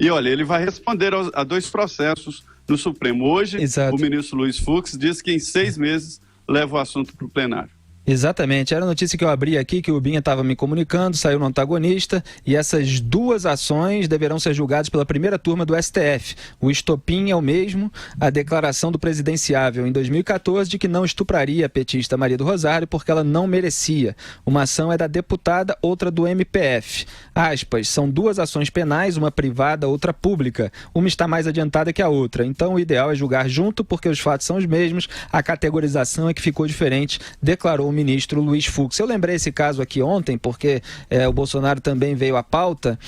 E olha, ele vai responder a 2 processos no Supremo. Hoje, Exato. o ministro Luiz Fux diz que em 6 meses leva o assunto para o plenário. Exatamente, era a notícia que eu abri aqui, que o Binha estava me comunicando, saiu no Antagonista, e essas 2 ações deverão ser julgadas pela primeira turma do STF. O estopim é o mesmo, a declaração do presidenciável em 2014 de que não estupraria a petista Maria do Rosário porque ela não merecia. Uma ação é da deputada, outra do MPF. Aspas, são 2 ações penais, uma privada, outra pública. Uma está mais adiantada que a outra, então o ideal é julgar junto porque os fatos são os mesmos, a categorização é que ficou diferente, declarou o ministro Luiz Fux. Eu lembrei esse caso aqui ontem, porque o Bolsonaro também veio à pauta,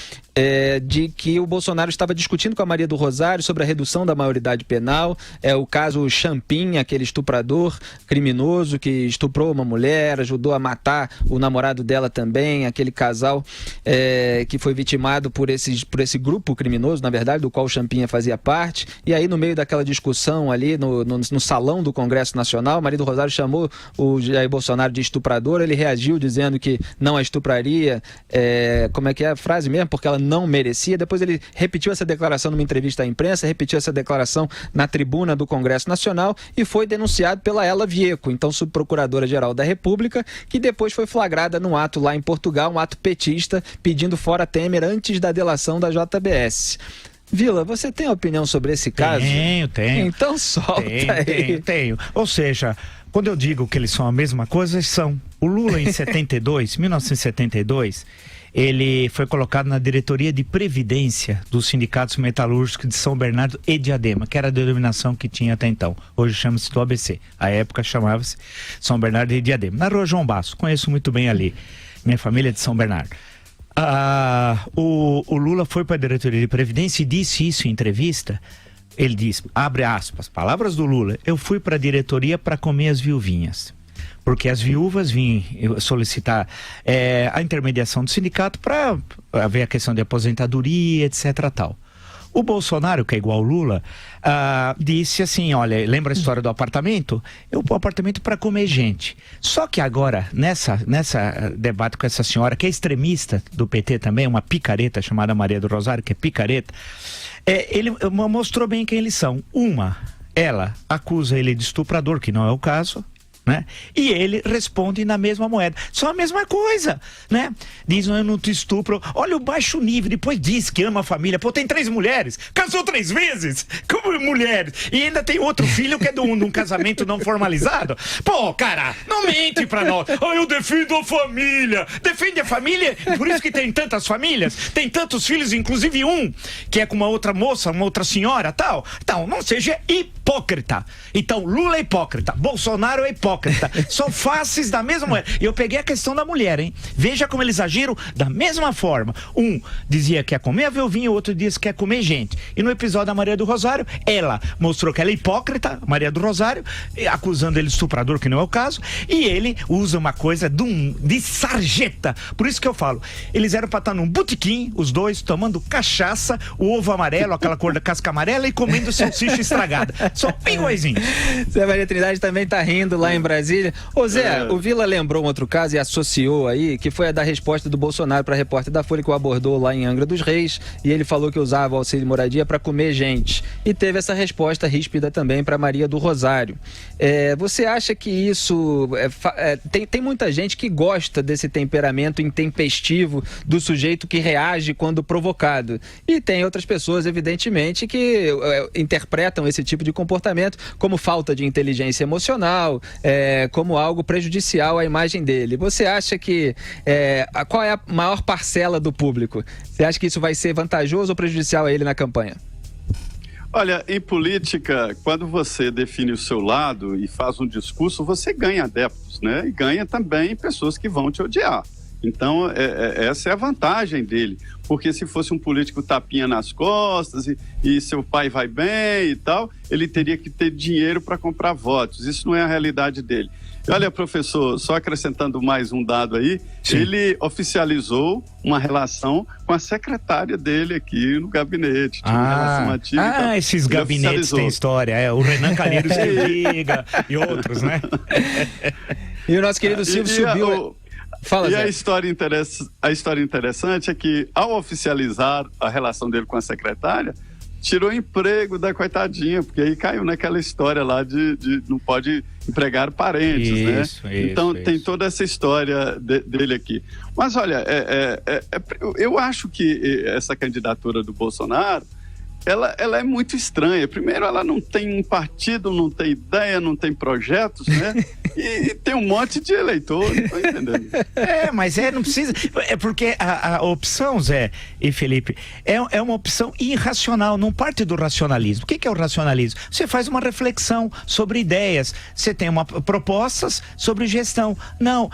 de que o Bolsonaro estava discutindo com a Maria do Rosário sobre a redução da maioridade penal, o caso Champin, aquele estuprador criminoso que estuprou uma mulher, ajudou a matar o namorado dela também, aquele casal que foi vitimado por esse grupo criminoso, na verdade, do qual o Champinha fazia parte, e aí no meio daquela discussão ali no salão do Congresso Nacional, Maria do Rosário chamou o Jair Bolsonaro de estuprador, ele reagiu dizendo que não a estupraria, como é que é a frase mesmo? Porque ela não merecia. Depois ele repetiu essa declaração numa entrevista à imprensa, repetiu essa declaração na tribuna do Congresso Nacional e foi denunciado pela Ela Vieco, então subprocuradora-geral da República, que depois foi flagrada num ato lá em Portugal, um ato petista, pedindo fora Temer antes da delação da JBS. Vila, você tem opinião sobre esse caso? Tenho. Então solta aí. Tenho. Ou seja, quando eu digo que eles são a mesma coisa, eles são. O Lula em 1972, ele foi colocado na diretoria de previdência dos sindicatos metalúrgicos de São Bernardo e Diadema, que era a denominação que tinha até então. Hoje chama-se do ABC. À época chamava-se São Bernardo e Diadema. Na Rua João Basso, conheço muito bem ali. Minha família é de São Bernardo. O Lula foi para a diretoria de previdência e disse isso em entrevista. Ele disse, abre aspas, palavras do Lula: eu fui para a diretoria para comer as viuvinhas, porque as viúvas vinham solicitar a intermediação do sindicato para ver a questão de aposentadoria, etc. tal. O Bolsonaro, que é igual ao Lula, disse assim, olha, lembra a história do apartamento? Eu pôr apartamento para comer gente. Só que agora, nessa debate com essa senhora, que é extremista do PT também, uma picareta chamada Maria do Rosário, que é picareta, ele mostrou bem quem eles são. Ela acusa ele de estuprador, que não é o caso, né? E ele responde na mesma moeda. Só a mesma coisa, né? Diz, eu não te estupro. Olha o baixo nível. Depois diz que ama a família. Pô, tem 3 mulheres. Casou 3 vezes. Como mulheres? E ainda tem outro filho que é de um casamento não formalizado. Pô, cara, não mente pra nós. Eu defendo a família. Defende a família. Por isso que tem tantas famílias. Tem tantos filhos, inclusive um que é com uma outra moça, uma outra senhora, tal. Então, não seja hipócrita. Então, Lula é hipócrita. Bolsonaro é hipócrita. São faces da mesma moeda. E eu peguei a questão da mulher, hein? Veja como eles agiram da mesma forma. Um dizia que quer comer a viuvinha, o outro dizia que quer comer gente. E no episódio da Maria do Rosário, ela mostrou que ela é hipócrita, Maria do Rosário, acusando ele de estuprador, que não é o caso, e ele usa uma coisa de sarjeta. Por isso que eu falo, eles eram pra estar num botequim, os dois, tomando cachaça, o ovo amarelo, aquela cor da casca amarela, e comendo salsicha estragada. Só iguaizinho. Zé Maria Trindade também tá rindo lá em Brasília. Ô Zé, o Vila lembrou um outro caso e associou aí, que foi a da resposta do Bolsonaro para a repórter da Folha, que o abordou lá em Angra dos Reis, e ele falou que usava o auxílio moradia para comer gente. E teve essa resposta ríspida também para Maria do Rosário. Você acha que isso... tem muita gente que gosta desse temperamento intempestivo do sujeito que reage quando provocado. E tem outras pessoas, evidentemente, que interpretam esse tipo de comportamento como falta de inteligência emocional, como algo prejudicial à imagem dele. Você acha que... qual é a maior parcela do público? Você acha que isso vai ser vantajoso ou prejudicial a ele na campanha? Olha, em política, quando você define o seu lado e faz um discurso, você ganha adeptos, né? E ganha também pessoas que vão te odiar. Então, essa é a vantagem dele. Porque se fosse um político tapinha nas costas e seu pai vai bem e tal, ele teria que ter dinheiro para comprar votos. Isso não é a realidade dele. Olha, professor, só acrescentando mais um dado aí, sim, ele oficializou uma relação com a secretária dele aqui no gabinete. Tinha uma relação ativa, esses gabinetes têm história. O Renan Calheiros que diga e outros, né? E o nosso querido Silvio subiu... Fala, E Zé. a história interessante é que, ao oficializar a relação dele com a secretária, tirou o emprego da coitadinha, porque aí caiu naquela história lá de não pode empregar parentes, né? Então tem toda essa história dele aqui. Mas olha, eu acho que essa candidatura do Bolsonaro, ela é muito estranha. Primeiro, ela não tem um partido, não tem ideia, não tem projetos, né? E tem um monte de eleitor, não estou entendendo. Mas não precisa. É porque a opção, Zé e Felipe, é uma opção irracional, não parte do racionalismo. O que é o racionalismo? Você faz uma reflexão sobre ideias, você tem propostas sobre gestão. Não,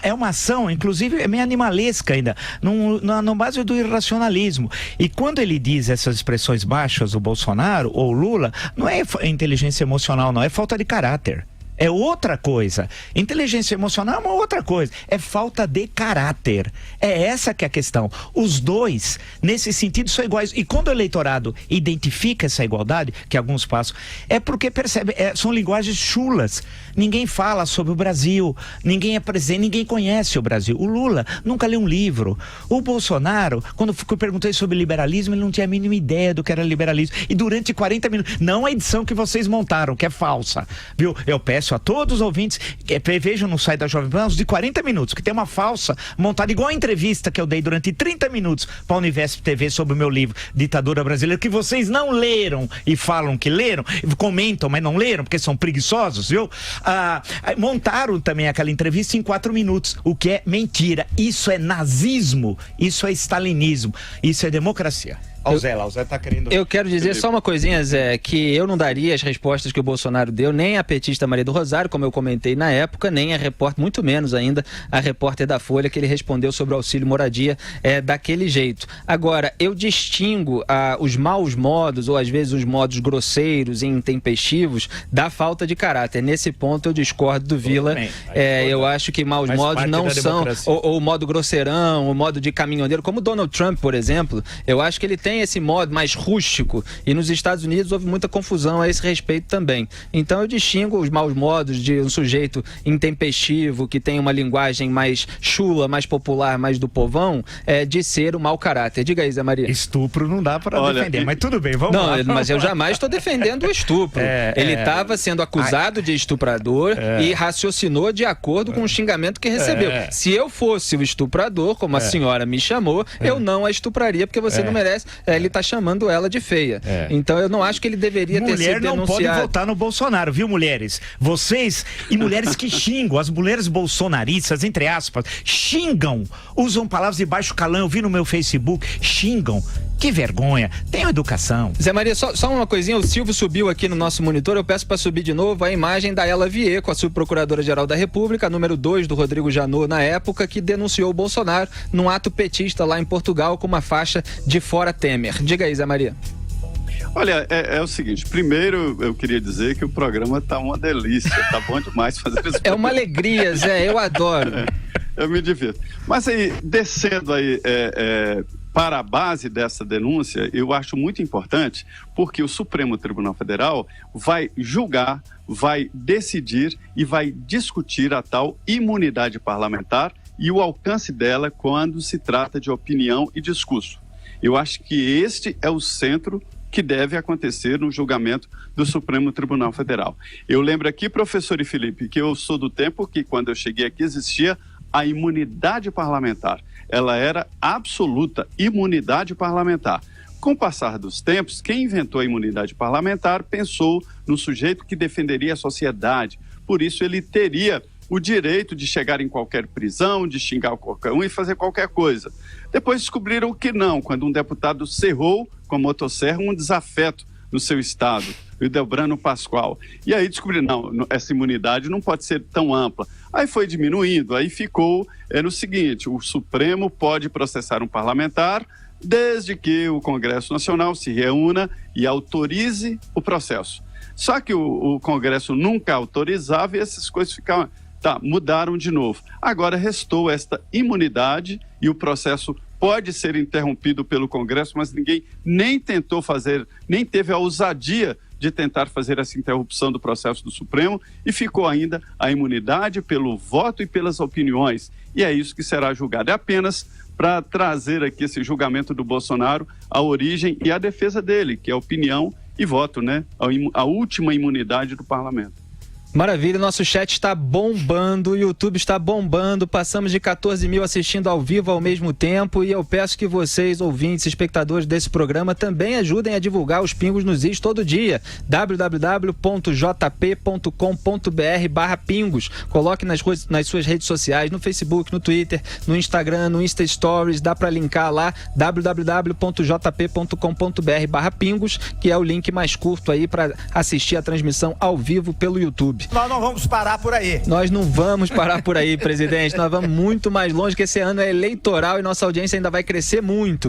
é uma ação, inclusive, é meio animalesca ainda, na base do irracionalismo. E quando ele diz essas expressões baixas, o Bolsonaro ou o Lula, não é inteligência emocional, não, é falta de caráter. É outra coisa. Inteligência emocional é uma outra coisa. É falta de caráter. É essa que é a questão. Os dois, nesse sentido, são iguais. E quando o eleitorado identifica essa igualdade, que alguns passam, é porque percebe, são linguagens chulas. Ninguém fala sobre o Brasil, ninguém é presente, ninguém conhece o Brasil. O Lula nunca leu um livro. O Bolsonaro, quando eu perguntei sobre liberalismo, ele não tinha a mínima ideia do que era liberalismo. E durante 40 minutos, não a edição que vocês montaram, que é falsa, viu? Eu peço a todos os ouvintes que vejam no site da Jovem Pan de 40 minutos, que tem uma falsa montada igual a entrevista que eu dei durante 30 minutos para a Univesp TV sobre o meu livro Ditadura Brasileira, que vocês não leram e falam que leram, comentam, mas não leram porque são preguiçosos, viu? Montaram também aquela entrevista em 4 minutos, o que é mentira. Isso é nazismo, isso é stalinismo, isso é democracia. O Zé tá querendo... Eu quero dizer só uma coisinha, Zé, que eu não daria as respostas que o Bolsonaro deu, nem a petista Maria do Rosário, como eu comentei na época, nem a repórter, muito menos ainda, a repórter da Folha, que ele respondeu sobre o auxílio moradia daquele jeito. Agora, eu distingo os maus modos, ou às vezes os modos grosseiros e intempestivos, da falta de caráter. Nesse ponto eu discordo do Vila. Eu acho que maus modos não são, ou o modo grosseirão, o modo de caminhoneiro, como Donald Trump, por exemplo. Eu acho que ele tem esse modo mais rústico, e nos Estados Unidos houve muita confusão a esse respeito também. Então eu distingo os maus modos de um sujeito intempestivo, que tem uma linguagem mais chula, mais popular, mais do povão, de ser o mau caráter. Diga aí, Zé Maria. Estupro não dá para defender, mas tudo bem, vamos lá. Não, mas eu jamais estou defendendo o estupro. Ele estava sendo acusado de estuprador e raciocinou de acordo com o xingamento que recebeu. Se eu fosse o estuprador, como a senhora me chamou, eu não a estupraria, porque você não merece. Ele está chamando ela de feia. Então eu não acho que ele deveria ter sido denunciado. Mulher não pode votar no Bolsonaro, viu, mulheres? Vocês e mulheres que xingam, as mulheres bolsonaristas, entre aspas, xingam, usam palavras de baixo calão, eu vi no meu Facebook, xingam. Que vergonha, tenham educação. Zé Maria, só uma coisinha, o Silvio subiu aqui no nosso monitor, eu peço para subir de novo a imagem da Ela Vieco, a subprocuradora-geral da República, número 2 do Rodrigo Janot na época, que denunciou o Bolsonaro num ato petista lá em Portugal com uma faixa de Fora Temer. Diga aí, Zé Maria. Olha, é o seguinte, primeiro eu queria dizer que o programa tá uma delícia, tá bom demais fazer isso. É uma alegria, Zé, eu adoro. Eu me divirto. Mas aí, descendo aí para a base dessa denúncia, eu acho muito importante, porque o Supremo Tribunal Federal vai julgar, vai decidir e vai discutir a tal imunidade parlamentar e o alcance dela quando se trata de opinião e discurso. Eu acho que este é o centro que deve acontecer no julgamento do Supremo Tribunal Federal. Eu lembro aqui, professor e Felipe, que eu sou do tempo que, quando eu cheguei aqui, existia a imunidade parlamentar. Ela era absoluta, imunidade parlamentar. Com o passar dos tempos, quem inventou a imunidade parlamentar pensou no sujeito que defenderia a sociedade. Por isso, ele teria o direito de chegar em qualquer prisão, de xingar qualquer um e fazer qualquer coisa. Depois descobriram que não, quando um deputado cerrou com a motosserra um desafeto no seu estado, o Delbrano Pascoal. E aí descobriram, não, essa imunidade não pode ser tão ampla. Aí foi diminuindo, aí ficou no seguinte, o Supremo pode processar um parlamentar desde que o Congresso Nacional se reúna e autorize o processo. Só que o Congresso nunca autorizava e essas coisas ficavam... mudaram de novo. Agora restou esta imunidade e o processo pode ser interrompido pelo Congresso, mas ninguém nem tentou fazer, nem teve a ousadia de tentar fazer essa interrupção do processo do Supremo e ficou ainda a imunidade pelo voto e pelas opiniões. e é isso que será julgado. É apenas para trazer aqui esse julgamento do Bolsonaro, a origem e a defesa dele, que é opinião e voto, né? A última imunidade do parlamento. Maravilha, nosso chat está bombando, o YouTube está bombando, passamos de 14 mil assistindo ao vivo ao mesmo tempo, e eu peço que vocês, ouvintes, espectadores desse programa, também ajudem a divulgar os Pingos nos Is todo dia. www.jp.com.br/pingos. Coloque nas suas redes sociais, no Facebook, no Twitter, no Instagram, no Insta Stories, dá para linkar lá, www.jp.com.br/pingos, que é o link mais curto aí para assistir a transmissão ao vivo pelo YouTube. Nós não vamos parar por aí. Nós não vamos parar por aí, presidente. Nós vamos muito mais longe, que esse ano é eleitoral e nossa audiência ainda vai crescer muito.